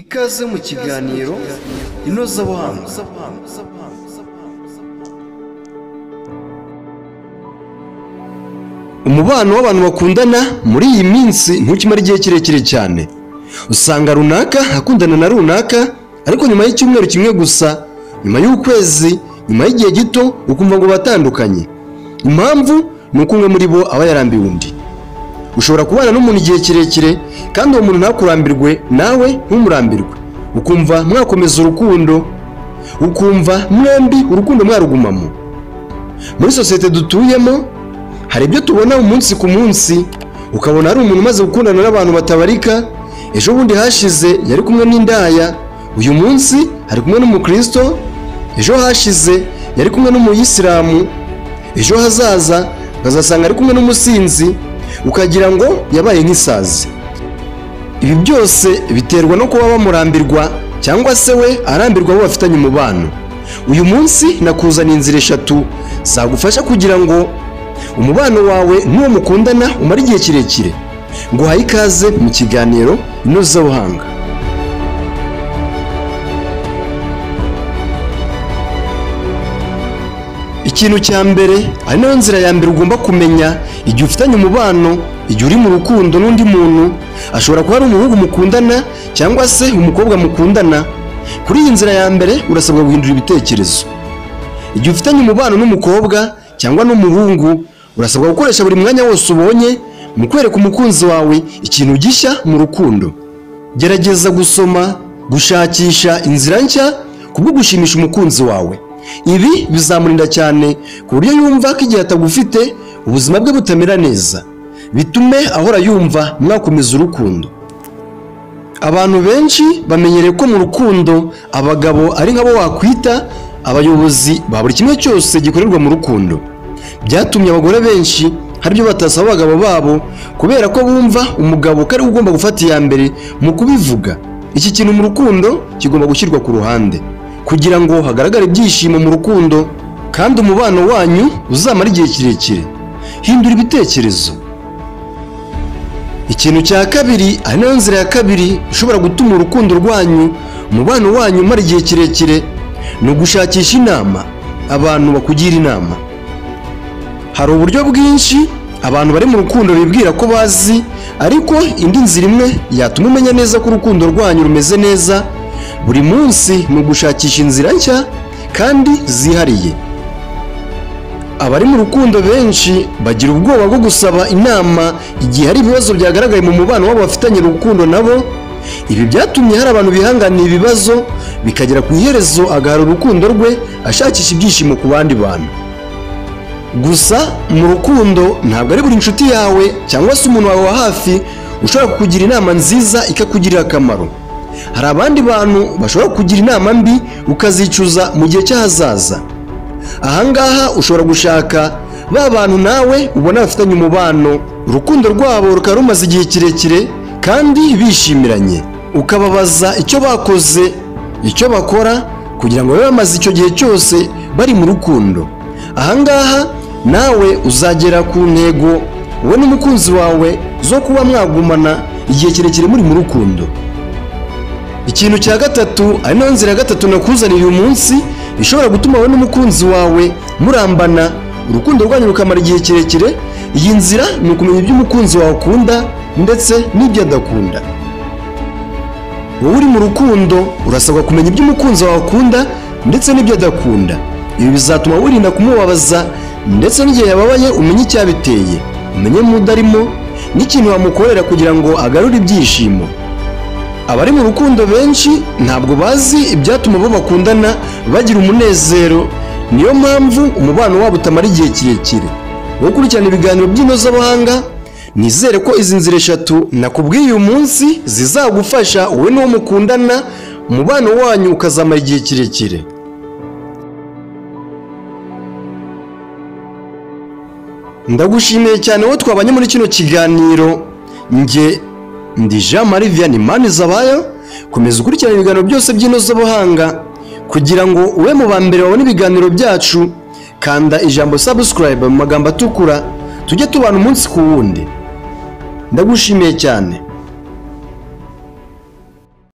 Ikaze mu kiganiro inozabuhanga. Umubano w'abantu bakundana muri iyi minsi ntukimara igihe kirekire cyane. Usanga runaka akundana na runaka, ariko nyuma y'icyumweru kimwe gusa, nyuma y'ukwezi, nyuma y'igihe gito ukumva ngo batandukanye. Impamvu ni uko umwe muri bo aba yarambiwe undi. Ushobora kubana n'umuntu igihe kirekire kandi uwo muntu ntakurambirwe, nawe ntumurambirwe, ukumva mwakomeza urukundo, ukumva mwembi urukundo mwarugumamo. Muri sosiyete dutuyemo hari ibyo tubona umunsi ku munsi, ukabona hari umuntu umaze gukundana n'abantu batabarika, ejo bundi hashize yari kumwe n'indaya, uyu munsi ari kumwe n'umukristo, ejo hashize yari kumwe n'umuyisilamu, ejo hazaza bazasanga ari kumwe n'umusinzi, ukagira ngo yabaye nk'isazi. Ibi byose biterwa no kuba bamurambirwa cyangwa se we arambirwa abo bafitanye umubano. Uyu munsi nakuzaniye inzira 3 zagufasha kugira ngo umubano wawe n'uwo mukundana umara igihe kirekire. Nguhaye ikaze mu kiganiro inozabuhanga. Ikintu cya mbere, ari nayo nzira ya mbere ugomba kumenya igihe ufitanye umubano, igihe uri mu rukundo n'undi muntu. Ashobora kuba ari umuhungu mukundana cyangwa se umukobwa mukundana. Kuri iyi nzira ya mbere urasabwa guhindura ibitekerezo. Igihe ufitanye umubano n'umukobwa cyangwa n'umuhungu, urasabwa gukoresha buri mwanya wose ubonye mu kwereka umukunzi wawe ikintu gishya mu rukundo. Gerageza gusoma, gushakisha inzira nshya kubwo gushimisha umukunzi wawe. Ibi bizamurinda cyane ku buryo yumva ko igihe atagufite ubuzima bwe butamera neza, bitume ahora yumva mwakomeza urukundo. Abantu benshi bamenyereye ko mu rukundo abagabo ari nk'abo wakwita abayobozi ba buri kimwe cyose gikorerwa mu rukundo. Byatumye abagore benshi hari ibyo batasaba abagabo babo kubera ko bumva umugabo ko ari ugomba gufata iya mbere mu kubivuga. Iki kintu mu rukundo kigomba gushyirwa ku ruhande kugira ngo hagaragare ibyishimo mu rukundo kandi umubano wanyu uzamara igihe kirekire. Hindura ibitekerezo. Ikintu cya kabiri, ari nayo nzira ya kabiri ishobora gutuma urukundo rwanyu, umubano wanyu umara igihe kirekire, ni ugushakisha inama, abantu bakugira inama. Hari uburyo bwinshi abantu bari mu rukundo bibwira ko bazi, ariko indi nzira imwe yatuma umenya neza ko urukundo rwanyu rumeze neza buri munsi ni ugushakisha inzira nshya kandi zihariye. Abari mu rukundo benshi bagira ubwoba bwo gusaba inama igihe hari ibibazo byagaragaye mu mubano wabo bafitanye urukundo nabo. Ibi byatumye hari abantu bihanganiye ibibazo bikagera ku iherezo agahara urukundo rwe ashakisha ibyishimo ku bandi bantu. Gusa mu rukundo ntabwo ari buri nshuti yawe cyangwa se umuntu wawe wa hafi ushobora kukugira inama nziza ikakugirira akamaro. Hari abandi bantu bashobora kugira inama mbi ukazicuza mu gihe cy'ahazaza. Ahangaha ushobora gushaka ba bantu nawe ubona bafitanye umubano, urukundo rwabo rukaba rumaze igihe kirekire kandi bishimiranye, ukababaza icyo bakoze, icyo bakora kugira ngo babe bamaze icyo gihe cyose bari mu rukundo. Ahangaha nawe uzagera ku ntego wowe n'umukunzi wawe zo kuba mwagumana igihe kirekire muri mu rukundo. Ikintu cya gatatu, ari nayo nzira ya gatatu nakuzaniye uyu munsi, ishobora gutuma wowe n'umukunzi wawe murambana, urukundo rwanyu rukamara igihe kirekire. Iyi nzira ni ukumenya ibyo umukunzi wawe akunda ndetse n'ibyo adakunda. Wowe uri mu rukundo urasabwa kumenya ibyo umukunzi wawe akunda ndetse n'ibyo adakunda. Ibi bizatuma wirinda kumubabaza, ndetse n'igihe yababaye umenye icyabiteye, umenye mudarimo n'ikintu wamukorera kugira ngo agarure ibyishimo. Abari mu rukundo benshi ntabwo bazi ibyatuma bo bakundana bagira umunezero, niyo mpamvu umubano wabo utamara igihe kirekire. Wowe ukurikirana ibiganiro by'inozabuhanga, nizere ko izi nzira 3 nakubwiye uyu munsi zizagufasha wowe n'uwo mukundana, umubano wanyu ukazamara igihe kirekire. Ndagushimiye cyane wowe twabanye muri kino kiganiro. Ndi Jean Marie Vianney Manizabayo. Komeza ukurikirana ibiganiro byose by'inozabuhanga kugira ngo ube mu ba mbere babone ibiganiro byacu. Kanda ijambo subscribe mu magambo atukura, tujye tubana umunsi ku wundi. Ndagushimiye cyane.